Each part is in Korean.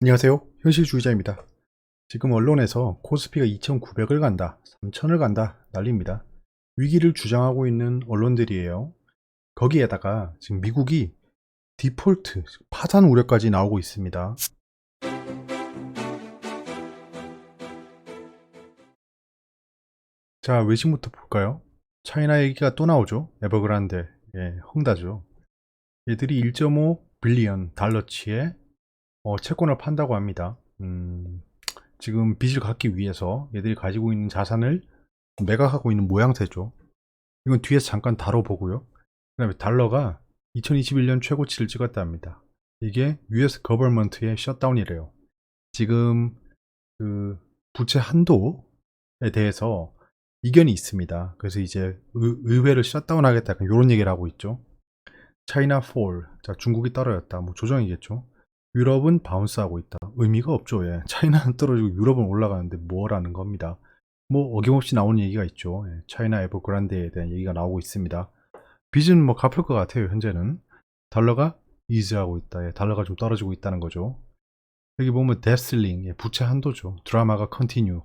안녕하세요. 현실주의자입니다. 지금 언론에서 코스피가 2,900을 간다, 3,000을 간다 난립니다. 위기를 주장하고 있는 언론들이에요. 거기에다가 지금 미국이 디폴트, 파산 우려까지 나오고 있습니다. 자, 외신부터 볼까요? 차이나 얘기가 또 나오죠. 에버그란데, 헝다죠. 얘들이 1.5 빌리언 달러치의 채권을 판다고 합니다. 지금 빚을 갚기 위해서 얘들이 가지고 있는 자산을 매각하고 있는 모양새죠. 이건 뒤에서 잠깐 다뤄보고요. 그 다음에 달러가 2021년 최고치를 찍었다 합니다. 이게 US 거버먼트의 셧다운이래요. 지금 그 부채 한도에 대해서 이견이 있습니다. 그래서 이제 의회를 셧다운하겠다 약간 이런 얘기를 하고 있죠. 차이나 폴, 자 중국이 떨어졌다. 뭐 조정이겠죠. 유럽은 바운스하고 있다. 의미가 없죠. 예. 차이나는 떨어지고 유럽은 올라가는데 뭐라는 겁니다. 뭐 어김없이 나오는 얘기가 있죠. 예. 차이나 에버그란데에 대한 얘기가 나오고 있습니다. 빚은 뭐 갚을 것 같아요. 현재는 달러가 이즈하고 있다. 예. 달러가 좀 떨어지고 있다는 거죠. 여기 보면 데슬링, 예. 부채 한도죠. 드라마가 컨티뉴.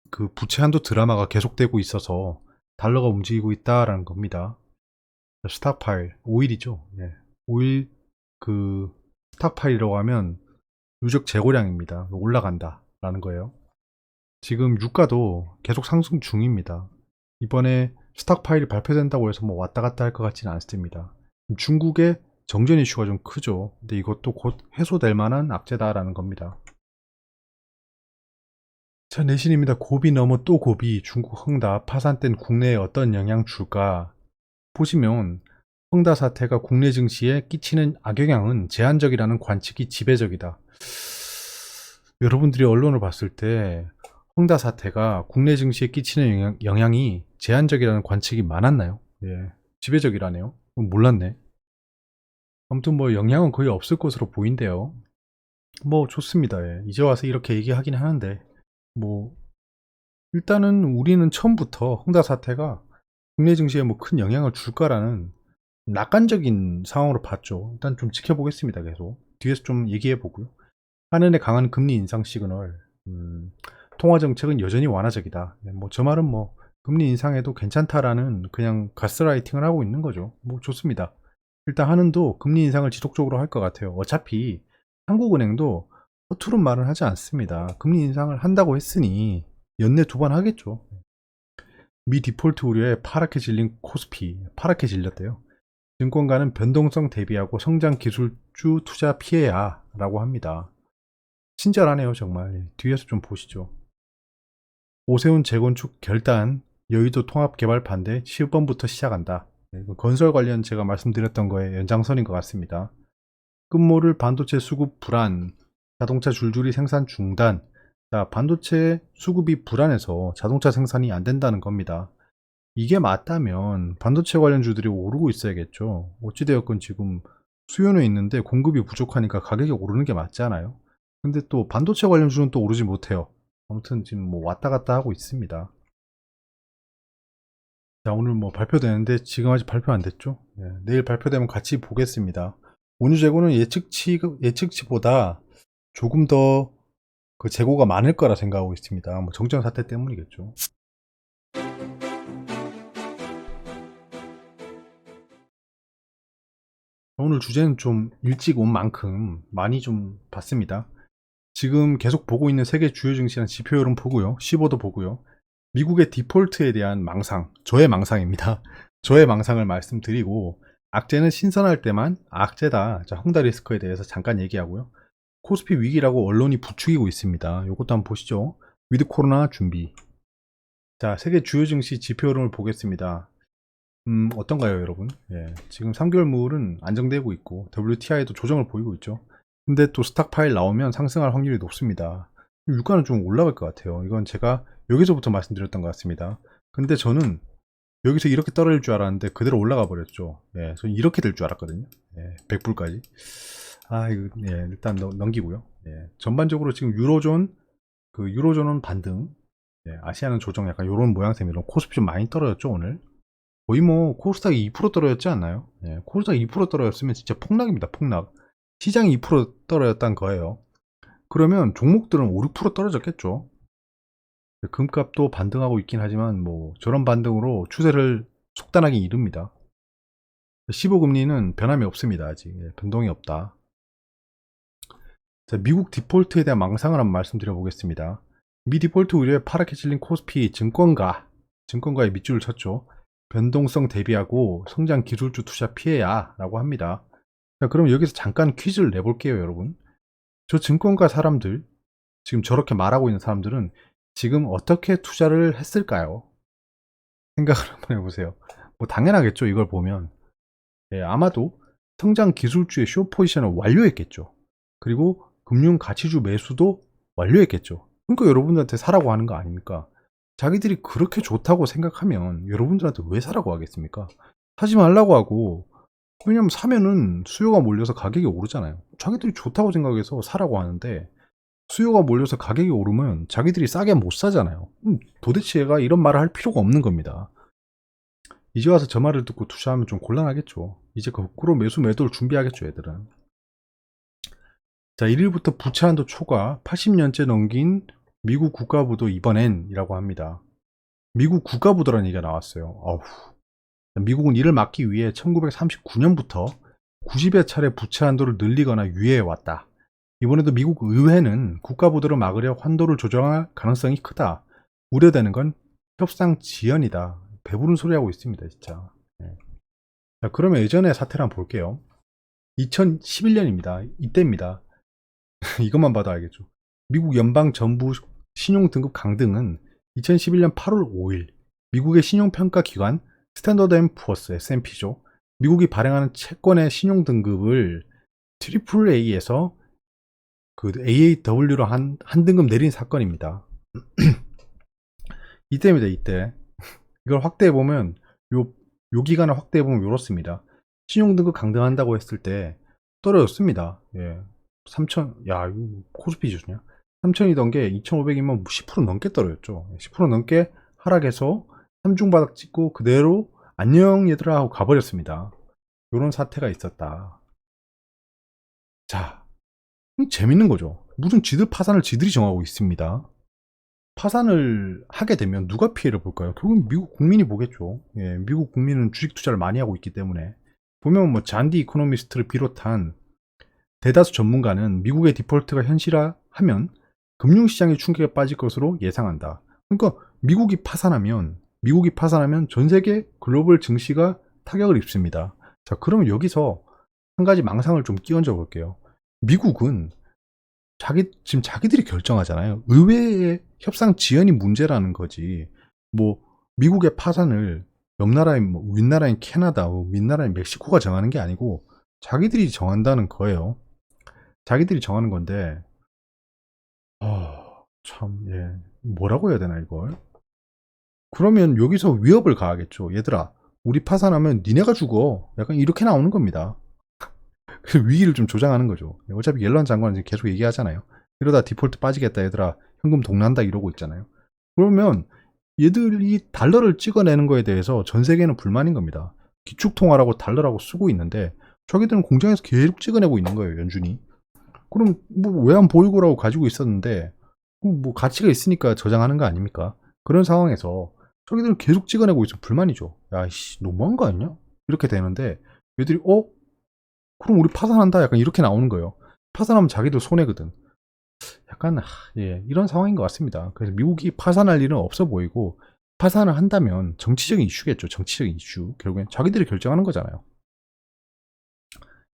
그 부채 한도 드라마가 계속되고 있어서 달러가 움직이고 있다라는 겁니다. 스탁파일, 오일이죠. 예. 오일 그 스탁파일이라고 하면 누적 재고량입니다. 올라간다 라는 거예요. 지금 유가도 계속 상승 중입니다. 이번에 스탁파일이 발표된다고 해서 뭐 왔다 갔다 할 것 같지는 않습니다. 중국의 정전 이슈가 좀 크죠. 근데 이것도 곧 해소될 만한 악재다라는 겁니다. 자, 내신입니다. 고비 넘어 또 고비. 중국 헝다 파산 땐 국내에 어떤 영향 줄까? 보시면 헝다 사태가 국내 증시에 끼치는 악영향은 제한적이라는 관측이 지배적이다. 여러분들이 언론을 봤을 때 헝다 사태가 국내 증시에 끼치는 영향이 제한적이라는 관측이 많았나요? 예, 지배적이라네요. 몰랐네. 아무튼 뭐 영향은 거의 없을 것으로 보인대요. 뭐 좋습니다. 예. 이제 와서 이렇게 얘기하긴 하는데 뭐 일단은 우리는 처음부터 헝다 사태가 국내 증시에 뭐 큰 영향을 줄까라는 낙관적인 상황으로 봤죠. 일단 좀 지켜보겠습니다. 계속 뒤에서 좀 얘기해 보고요. 한은의 강한 금리 인상 시그널, 통화 정책은 여전히 완화적이다. 네, 뭐저 말은 뭐 금리 인상해도 괜찮다라는 그냥 가스라이팅을 하고 있는 거죠. 뭐 좋습니다. 일단 한은도 금리 인상을 지속적으로 할 것 같아요. 어차피 한국은행도 허투루 말은 하지 않습니다. 금리 인상을 한다고 했으니 연내 두 번 하겠죠. 미 디폴트 우려에 파랗게 질린 코스피, 파랗게 질렸대요. 증권가는 변동성 대비하고 성장 기술주 투자 피해야 라고 합니다. 친절하네요 정말. 뒤에서 좀 보시죠. 오세훈 재건축 결단 여의도 통합개발 반대 10번부터 시작한다. 건설 관련 제가 말씀드렸던 거에 연장선인 것 같습니다. 끝모를 반도체 수급 불안, 자동차 줄줄이 생산 중단. 자, 반도체 수급이 불안해서 자동차 생산이 안 된다는 겁니다. 이게 맞다면 반도체 관련주들이 오르고 있어야겠죠. 어찌되었건 지금 수요는 있는데 공급이 부족하니까 가격이 오르는 게 맞지 않아요? 근데 또 반도체 관련주는 또 오르지 못해요. 아무튼 지금 뭐 왔다 갔다 하고 있습니다. 자, 오늘 뭐 발표되는데 지금 아직 발표 안 됐죠? 네, 내일 발표되면 같이 보겠습니다. 원유 재고는 예측치보다 조금 더 그 재고가 많을 거라 생각하고 있습니다. 뭐 정전 사태 때문이겠죠. 오늘 주제는 좀 일찍 온 만큼 많이 좀 봤습니다. 지금 계속 보고 있는 세계 주요 증시나 지표 흐름 보고요. 15도 보고요. 미국의 디폴트에 대한 망상, 저의 망상입니다. 저의 망상을 말씀드리고 악재는 신선할 때만 악재다. 자, 헝다 리스크에 대해서 잠깐 얘기하고요. 코스피 위기라고 언론이 부추기고 있습니다. 이것도 한번 보시죠. 위드 코로나 준비. 자, 세계 주요 증시 지표 흐름을 보겠습니다. 어떤가요, 여러분? 예, 지금 3개월물은 안정되고 있고 WTI도 조정을 보이고 있죠. 근데 또 스탁파일 나오면 상승할 확률이 높습니다. 유가는 좀 올라갈 것 같아요. 이건 제가 여기서부터 말씀드렸던 것 같습니다. 근데 저는 여기서 이렇게 떨어질 줄 알았는데 그대로 올라가 버렸죠. 예, 저는 이렇게 될 줄 알았거든요. 예, 100불까지. 아, 이거 예, 일단 넘기고요. 예, 전반적으로 지금 유로존은 반등. 예, 아시아는 조정 약간 이런 모양새로 코스피 좀 많이 떨어졌죠 오늘. 거의 뭐 코스닥이 2% 떨어졌지 않나요? 예, 코스닥이 2% 떨어졌으면 진짜 폭락입니다. 폭락. 시장이 2% 떨어졌다는 거예요. 그러면 종목들은 5, 6% 떨어졌겠죠. 금값도 반등하고 있긴 하지만 뭐 저런 반등으로 추세를 속단하기 이릅니다. 15금리는 변함이 없습니다. 아직 변동이 없다. 자, 미국 디폴트에 대한 망상을 한번 말씀드려보겠습니다. 미 디폴트 우려에 파랗게 질린 코스피 증권가의 밑줄을 쳤죠. 변동성 대비하고 성장 기술주 투자 피해야 라고 합니다. 자, 그럼 여기서 잠깐 퀴즈를 내볼게요, 여러분. 저 증권가 사람들, 지금 저렇게 말하고 있는 사람들은 지금 어떻게 투자를 했을까요? 생각을 한번 해보세요. 뭐 당연하겠죠, 이걸 보면. 예, 아마도 성장 기술주의 쇼 포지션을 완료했겠죠. 그리고 금융 가치주 매수도 완료했겠죠. 그러니까 여러분들한테 사라고 하는 거 아닙니까? 자기들이 그렇게 좋다고 생각하면 여러분들한테 왜 사라고 하겠습니까? 사지 말라고 하고, 왜냐면 사면은 수요가 몰려서 가격이 오르잖아요. 자기들이 좋다고 생각해서 사라고 하는데 수요가 몰려서 가격이 오르면 자기들이 싸게 못 사잖아요. 도대체 얘가 이런 말을 할 필요가 없는 겁니다. 이제 와서 저 말을 듣고 투자하면 좀 곤란하겠죠. 이제 거꾸로 매수 매도를 준비하겠죠, 애들은. 자, 1일부터 부채 한도 초과 80년째 넘긴 미국 국가부도 이번엔이라고 합니다. 미국 국가부도라는 얘기가 나왔어요. 어후. 미국은 이를 막기 위해 1939년부터 90여 차례 부채 한도를 늘리거나 유예해 왔다. 이번에도 미국 의회는 국가부도를 막으려 환도를 조정할 가능성이 크다. 우려되는 건 협상 지연이다. 배부른 소리 하고 있습니다, 진짜. 네. 자, 그러면 예전의 사태를 한번 볼게요. 2011년입니다. 이때입니다. 이것만 봐도 알겠죠. 미국 연방 정부 신용등급 강등은 2011년 8월 5일 미국의 신용평가 기관 스탠더드 앤 푸어스 S&P죠. 미국이 발행하는 채권의 신용등급을 AAA에서 그 AAW로 한 등급 내린 사건입니다. 이때입니다, 이때. 이걸 확대해보면, 요 기간을 확대해보면 요렇습니다. 신용등급 강등한다고 했을 때 떨어졌습니다. 예. 3,000, 야, 이거 코스피 지수냐? 3,000이던 게 2,500이면 10% 넘게 떨어졌죠. 10% 넘게 하락해서 3중 바닥 찍고 그대로 안녕 얘들아 하고 가버렸습니다. 요런 사태가 있었다. 자, 재밌는 거죠. 무슨 지들 파산을 지들이 정하고 있습니다. 파산을 하게 되면 누가 피해를 볼까요? 결국은 미국 국민이 보겠죠. 예, 미국 국민은 주식 투자를 많이 하고 있기 때문에. 보면 뭐 잔디 이코노미스트를 비롯한 대다수 전문가는 미국의 디폴트가 현실화하면 금융시장의 충격에 빠질 것으로 예상한다. 그러니까 미국이 파산하면 전 세계 글로벌 증시가 타격을 입습니다. 자, 그러면 여기서 한 가지 망상을 좀 끼얹어 볼게요. 미국은 지금 자기들이 결정하잖아요. 의회의 협상 지연이 문제라는 거지. 뭐 미국의 파산을 옆 나라인 윗나라인 캐나다, 밑나라인 멕시코가 정하는 게 아니고 자기들이 정한다는 거예요. 자기들이 정하는 건데, 참, 예, 뭐라고 해야 되나 이걸? 그러면 여기서 위협을 가하겠죠. 얘들아, 우리 파산하면 니네가 죽어. 약간 이렇게 나오는 겁니다. 그 위기를 좀 조장하는 거죠. 어차피 옐런 장관은 계속 얘기하잖아요. 이러다 디폴트 빠지겠다 얘들아, 현금 동난다 이러고 있잖아요. 그러면 얘들이 달러를 찍어내는 거에 대해서 전 세계는 불만인 겁니다. 기축통화라고 달러라고 쓰고 있는데 자기들은 공장에서 계속 찍어내고 있는 거예요, 연준이. 그럼 뭐 외환 보유고라고 가지고 있었는데 뭐 가치가 있으니까 저장하는 거 아닙니까? 그런 상황에서 자기들은 계속 찍어내고 있으면 불만이죠. 야이씨, 너무한 거 아니냐? 이렇게 되는데 얘들이 그럼 우리 파산한다, 약간 이렇게 나오는 거예요. 파산하면 자기들 손해거든. 약간 예, 이런 상황인 것 같습니다. 그래서 미국이 파산할 일은 없어 보이고, 파산을 한다면 정치적인 이슈겠죠. 정치적인 이슈. 결국엔 자기들이 결정하는 거잖아요.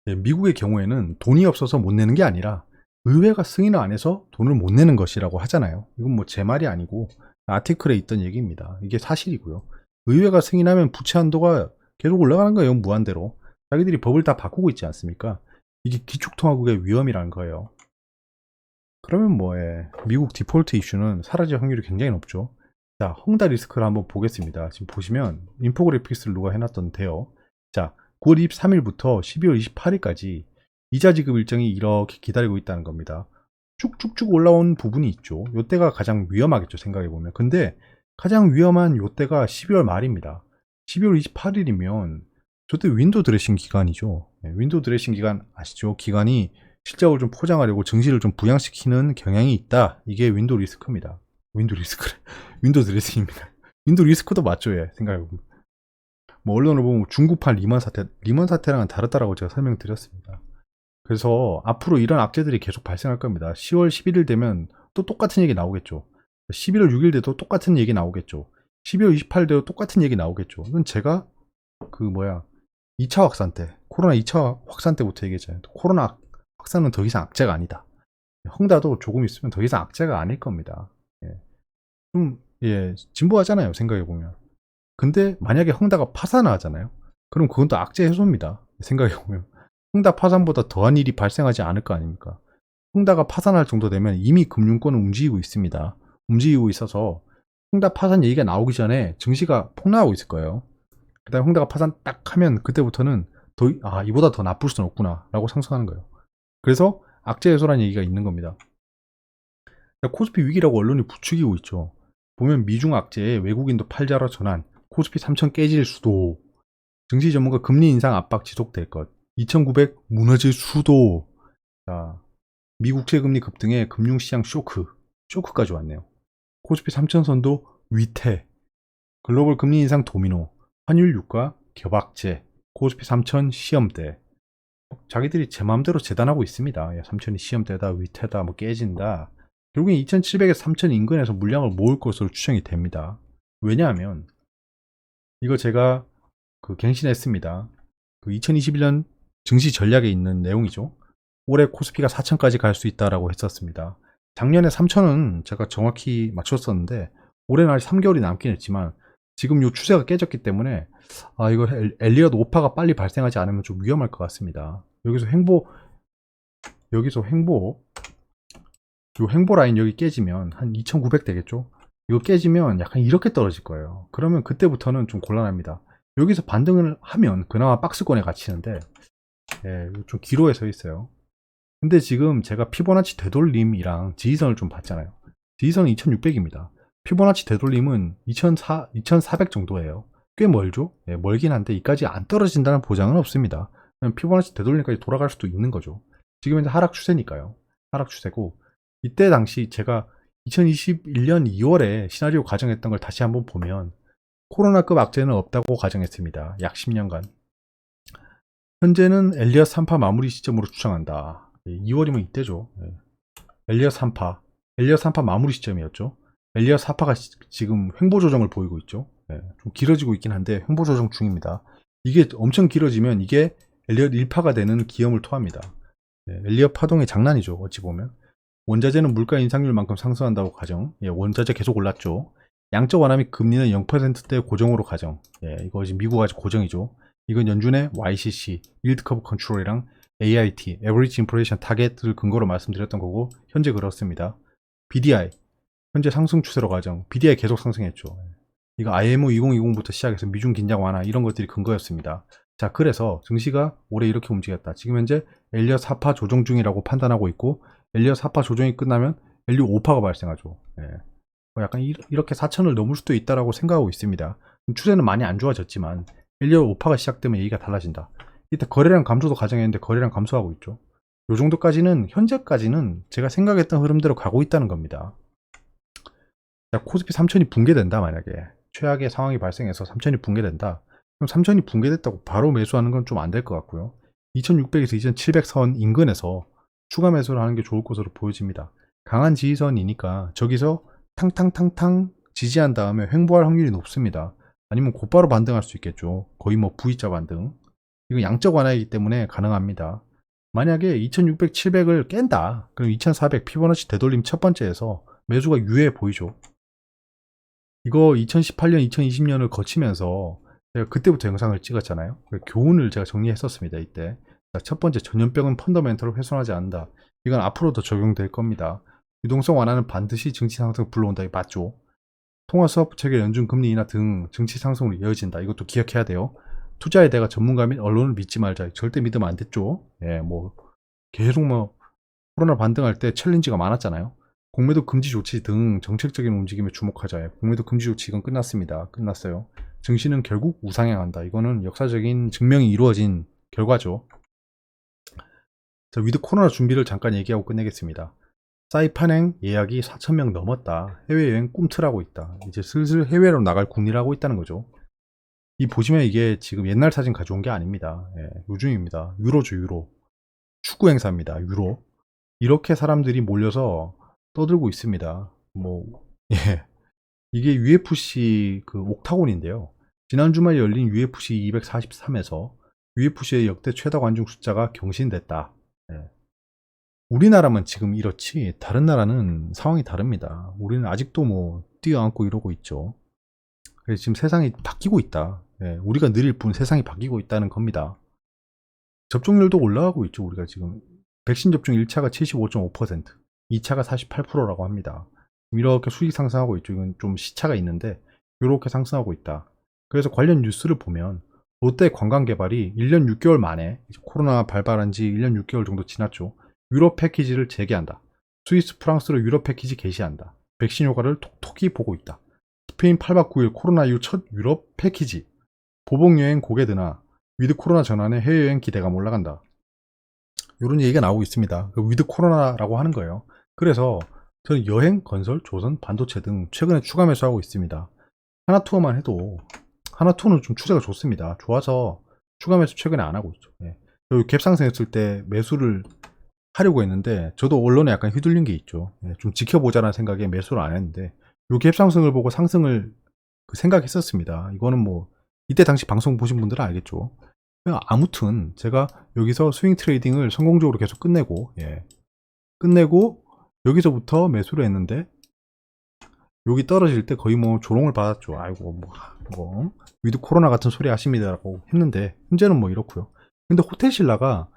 예, 미국의 경우에는 돈이 없어서 못 내는 게 아니라 의회가 승인을 안 해서 돈을 못 내는 것이라고 하잖아요. 이건 뭐 제 말이 아니고 아티클에 있던 얘기입니다. 이게 사실이고요. 의회가 승인하면 부채 한도가 계속 올라가는 거예요, 무한대로. 자기들이 법을 다 바꾸고 있지 않습니까? 이게 기축통화국의 위험이라는 거예요. 그러면 뭐에 미국 디폴트 이슈는 사라질 확률이 굉장히 높죠. 자, 헝다 리스크를 한번 보겠습니다. 지금 보시면 인포그래픽스를 누가 해놨던데요. 자, 9월 23일부터 12월 28일까지 이자 지급 일정이 이렇게 기다리고 있다는 겁니다. 쭉쭉쭉 올라온 부분이 있죠. 요때가 가장 위험하겠죠, 생각해보면. 근데 가장 위험한 요때가 12월 말입니다. 12월 28일이면 저때 윈도우 드레싱 기간이죠. 윈도우 드레싱 기간 아시죠? 기간이 실적을 좀 포장하려고 증시를 좀 부양시키는 경향이 있다. 이게 윈도 리스크입니다. 윈도 리스크래. 윈도 드레싱입니다. 윈도 리스크도 맞죠, 예, 생각해보면. 뭐 언론을 보면 중국판 리먼 사태랑은 다르다라고 제가 설명드렸습니다. 그래서 앞으로 이런 악재들이 계속 발생할 겁니다. 10월 11일 되면 또 똑같은 얘기 나오겠죠. 11월 6일 돼도 똑같은 얘기 나오겠죠. 12월 28일 돼도 똑같은 얘기 나오겠죠. 이건 제가 2차 확산 때, 코로나 2차 확산 때부터 얘기했잖아요. 코로나 확산은 더 이상 악재가 아니다. 헝다도 조금 있으면 더 이상 악재가 아닐 겁니다. 예. 진보하잖아요, 생각해보면. 근데 만약에 헝다가 파산하잖아요. 그럼 그건 또 악재 해소입니다. 생각해보면. 헝다 파산보다 더한 일이 발생하지 않을 거 아닙니까? 헝다가 파산할 정도 되면 이미 금융권은 움직이고 있습니다. 움직이고 있어서 헝다 파산 얘기가 나오기 전에 증시가 폭락하고 있을 거예요. 그 다음에 헝다가 파산 딱 하면 그때부터는 이보다 더 나쁠 수는 없구나 라고 상승하는 거예요. 그래서 악재 해소라는 얘기가 있는 겁니다. 코스피 위기라고 언론이 부추기고 있죠. 보면 미중 악재에 외국인도 팔자로 전환, 코스피 3000 깨질 수도, 증시 전문가 금리 인상 압박 지속될 것, 2900 무너질 수도, 자, 미국채 금리 급등에 금융시장 쇼크까지 왔네요. 코스피 3000선도 위태, 글로벌 금리 인상 도미노, 환율 유가 겹악재, 코스피 3000 시험대. 자기들이 제 마음대로 재단하고 있습니다. 3000이 시험대다, 위태다, 뭐 깨진다. 결국엔 2700에서 3000 인근에서 물량을 모을 것으로 추정이 됩니다. 왜냐하면 이거 제가 갱신했습니다. 2021년 증시 전략에 있는 내용이죠. 올해 코스피가 4000까지 갈 수 있다라고 했었습니다. 작년에 3000은 제가 정확히 맞췄었는데 올해는 아직 3개월이 남긴 했지만 지금 이 추세가 깨졌기 때문에 이거 엘리엇 오파가 빨리 발생하지 않으면 좀 위험할 것 같습니다. 여기서 횡보 라인 여기 깨지면 한 2900 되겠죠. 이거 깨지면 약간 이렇게 떨어질 거예요. 그러면 그때부터는 좀 곤란합니다. 여기서 반등을 하면 그나마 박스권에 갇히는데 좀 기로에 서 있어요. 근데 지금 제가 피보나치 되돌림이랑 지지선을 좀 봤잖아요. 지지선은 2600입니다. 피보나치 되돌림은 2400 정도예요. 꽤 멀죠? 멀긴 한데 이까지 안 떨어진다는 보장은 없습니다. 피보나치 되돌림까지 돌아갈 수도 있는 거죠. 지금 현재 하락 추세니까요. 하락 추세고 이때 당시 제가 2021년 2월에 시나리오 가정했던 걸 다시 한번 보면 코로나급 악재는 없다고 가정했습니다. 약 10년간. 현재는 엘리엇 3파 마무리 시점으로 추정한다. 2월이면 이때죠. 엘리엇 3파 마무리 시점이었죠. 엘리엇 4파가 지금 횡보 조정을 보이고 있죠. 좀 길어지고 있긴 한데 횡보 조정 중입니다. 이게 엄청 길어지면 이게 엘리엇 1파가 되는 기염을 토합니다. 엘리엇 파동의 장난이죠. 어찌 보면. 원자재는 물가 인상률만큼 상승한다고 가정. 원자재 계속 올랐죠. 양적 완화 및 금리는 0%대 고정으로 가정. 이거 지금 미국 아직 고정이죠. 이건 연준의 YCC, Yield Curve Control이랑 AIT, Average Inflation Target를 근거로 말씀드렸던 거고 현재 그렇습니다. BDI, 현재 상승 추세로 가정. BDI 계속 상승했죠. 이거 IMO 2020부터 시작해서 미중 긴장 완화 이런 것들이 근거였습니다. 자, 그래서 증시가 올해 이렇게 움직였다. 지금 현재 엘리엇 4파 조정 중이라고 판단하고 있고 엘리엇 4파 조정이 끝나면 엘리엇 5파가 발생하죠. 약간 이렇게 4천을 넘을 수도 있다라고 생각하고 있습니다. 추세는 많이 안 좋아졌지만 엘리엇 5파가 시작되면 얘기가 달라진다. 이때 거래량 감소도 가정했는데 거래량 감소하고 있죠. 요 정도까지는 현재까지는 제가 생각했던 흐름대로 가고 있다는 겁니다. 자, 코스피 3000이 붕괴된다. 만약에 최악의 상황이 발생해서 3000이 붕괴된다. 그럼 3000이 붕괴됐다고 바로 매수하는 건 좀 안 될 것 같고요. 2600에서 2700선 인근에서 추가 매수를 하는 게 좋을 것으로 보여집니다. 강한 지지선이니까 저기서 탕탕탕탕 지지한 다음에 횡보할 확률이 높습니다. 아니면 곧바로 반등할 수 있겠죠. 거의 뭐 V자 반등. 이건 양적 완화이기 때문에 가능합니다. 만약에 2600, 700을 깬다. 그럼 2400 피보나치 되돌림 첫 번째에서 매수가 유효해 보이죠. 이거 2018년, 2020년을 거치면서 제가 그때부터 영상을 찍었잖아요. 교훈을 제가 정리했었습니다. 이때. 자, 첫 번째, 전염병은 펀더멘털을 훼손하지 않는다. 이건 앞으로도 적용될 겁니다. 유동성 완화는 반드시 증시 상승을 불러온다. 이거 맞죠? 통화수업 체계 연준 금리 인하 등 증시 상승으로 이어진다. 이것도 기억해야 돼요. 투자에 대가 전문가 및 언론을 믿지 말자. 절대 믿으면 안 됐죠. 계속 코로나 반등할 때 챌린지가 많았잖아요. 공매도 금지 조치 등 정책적인 움직임에 주목하자. 공매도 금지 조치 이건 끝났습니다. 끝났어요. 증시는 결국 우상향한다. 이거는 역사적인 증명이 이루어진 결과죠. 자, 위드 코로나 준비를 잠깐 얘기하고 끝내겠습니다. 사이판행 예약이 4,000명 넘었다. 해외여행 꿈틀하고 있다. 이제 슬슬 해외로 나갈 국리를 하고 있다는 거죠. 이 보시면 이게 지금 옛날 사진 가져온 게 아닙니다. 예, 요즘입니다. 유로죠, 유로. 축구 행사입니다. 유로. 이렇게 사람들이 몰려서 떠들고 있습니다. 뭐, 예. 이게 UFC 그 옥타곤인데요. 지난 주말 열린 UFC 243에서 UFC의 역대 최다 관중 숫자가 경신됐다. 예. 우리나라만 지금 이렇지 다른 나라는 상황이 다릅니다. 우리는 아직도 뭐 뛰어안고 이러고 있죠. 그래서 지금 세상이 바뀌고 있다. 예, 우리가 느릴 뿐 세상이 바뀌고 있다는 겁니다. 접종률도 올라가고 있죠. 우리가 지금 백신 접종 1차가 75.5%, 2차가 48%라고 합니다. 이렇게 수익 상승하고 있죠. 이건 좀 시차가 있는데 이렇게 상승하고 있다. 그래서 관련 뉴스를 보면 롯데 관광개발이 1년 6개월 만에 코로나 발발한 지 1년 6개월 정도 지났죠. 유럽 패키지를 재개한다. 스위스, 프랑스로 유럽 패키지 개시한다. 백신 효과를 톡톡히 보고 있다. 스페인 8박 9일 코로나 이후 첫 유럽 패키지. 보복여행 고개 드나 위드 코로나 전환에 해외여행 기대감 올라간다. 이런 얘기가 나오고 있습니다. 위드 코로나라고 하는 거예요. 그래서 저는 여행, 건설, 조선, 반도체 등 최근에 추가 매수하고 있습니다. 하나투어만 해도 하나투어는 좀 추세가 좋습니다. 좋아서 추가 매수 최근에 안 하고 있죠. 예. 여기 갭 상승했을 때 매수를 하려고 했는데 저도 언론에 약간 휘둘린 게 있죠. 예, 좀 지켜보자라는 생각에 매수를 안 했는데 요 갭 상승을 보고 상승을 생각했었습니다. 이거는 뭐 이때 당시 방송 보신 분들은 알겠죠. 아무튼 제가 여기서 스윙 트레이딩을 성공적으로 계속 끝내고 끝내고 여기서부터 매수를 했는데 여기 떨어질 때 거의 뭐 조롱을 받았죠. 아이고 뭐 위드 코로나 같은 소리 하십니다라고 했는데 현재는 뭐 이렇고요. 근데 호텔신라가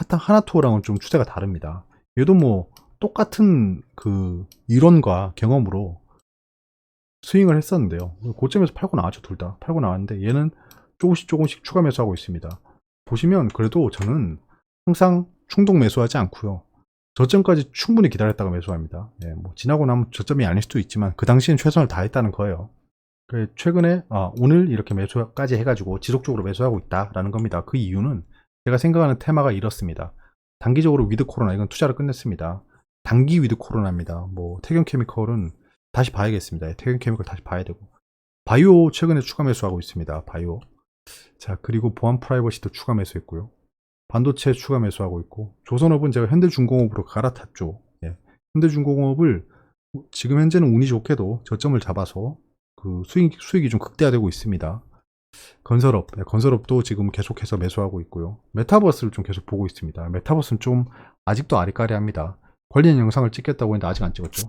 하나투어랑은 좀 추세가 다릅니다. 얘도 뭐 똑같은 그 이론과 경험으로 스윙을 했었는데요. 고점에서 팔고 나왔죠. 둘 다 팔고 나왔는데 얘는 조금씩 추가 매수하고 있습니다. 보시면 그래도 저는 항상 충동 매수하지 않고요. 저점까지 충분히 기다렸다가 매수합니다. 예, 뭐 지나고 나면 저점이 아닐 수도 있지만 그 당시엔 최선을 다했다는 거예요. 최근에 오늘 이렇게 매수까지 해가지고 지속적으로 매수하고 있다라는 겁니다. 그 이유는 제가 생각하는 테마가 이렇습니다. 단기적으로 위드 코로나 이건 투자를 끝냈습니다. 단기 위드 코로나입니다. 뭐 태경케미컬은 다시 봐야겠습니다. 태경케미컬 다시 봐야 되고 바이오 최근에 추가 매수하고 있습니다. 바이오. 자, 그리고 보안 프라이버시도 추가 매수했고요. 반도체 추가 매수하고 있고 조선업은 제가 현대중공업으로 갈아탔죠. 예. 현대중공업을 지금 현재는 운이 좋게도 저점을 잡아서 그 수익이 좀 극대화되고 있습니다. 건설업, 건설업도 지금 계속해서 매수하고 있고요. 메타버스를 좀 계속 보고 있습니다. 메타버스는 좀 아직도 아리까리합니다. 관련 영상을 찍겠다고 했는데 아직 안 찍었죠.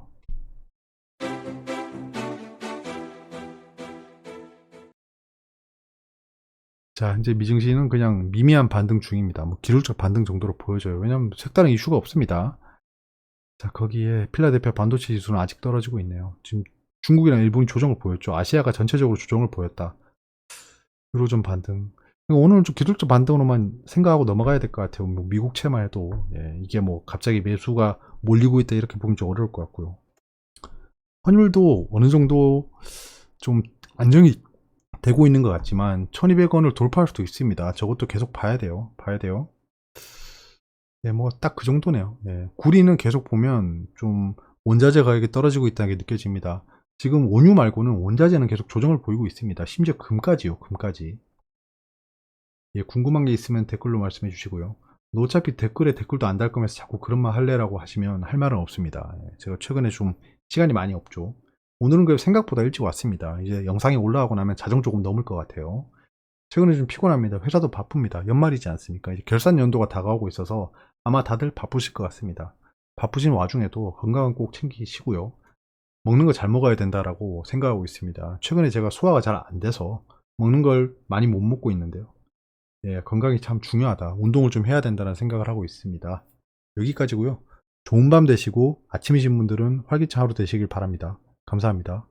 자, 이제 미증시는 그냥 미미한 반등 중입니다. 뭐 기술적 반등 정도로 보여져요. 왜냐면 색다른 이슈가 없습니다. 자, 거기에 필라델피아 반도체 지수는 아직 떨어지고 있네요. 지금 중국이랑 일본이 조정을 보였죠. 아시아가 전체적으로 조정을 보였다. 유로존 반등. 오늘은 좀 기술적 반등으로만 생각하고 넘어가야 될 것 같아요. 뭐 미국채만 해도 이게 뭐 갑자기 매수가 몰리고 있다 이렇게 보기 좀 어려울 것 같고요. 환율도 어느 정도 좀 안정이 되고 있는 것 같지만 1200원을 돌파할 수도 있습니다. 저것도 계속 봐야 돼요. 뭐 딱 그 정도네요. 구리는 계속 보면 좀 원자재 가격이 떨어지고 있다는 게 느껴집니다. 지금 원유 말고는 원자재는 계속 조정을 보이고 있습니다. 심지어 금까지요. 금까지. 궁금한 게 있으면 댓글로 말씀해 주시고요. 어차피 댓글에 댓글도 안 달 거면서 자꾸 그런 말 할래라고 하시면 할 말은 없습니다. 제가 최근에 좀 시간이 많이 없죠. 오늘은 그 생각보다 일찍 왔습니다. 이제 영상이 올라가고 나면 자정 조금 넘을 것 같아요. 최근에 좀 피곤합니다. 회사도 바쁩니다. 연말이지 않습니까? 이제 결산 연도가 다가오고 있어서 아마 다들 바쁘실 것 같습니다. 바쁘신 와중에도 건강은 꼭 챙기시고요. 먹는 거 잘 먹어야 된다라고 생각하고 있습니다. 최근에 제가 소화가 잘 안 돼서 먹는 걸 많이 못 먹고 있는데요. 건강이 참 중요하다. 운동을 좀 해야 된다는 생각을 하고 있습니다. 여기까지고요. 좋은 밤 되시고 아침이신 분들은 활기찬 하루 되시길 바랍니다. 감사합니다.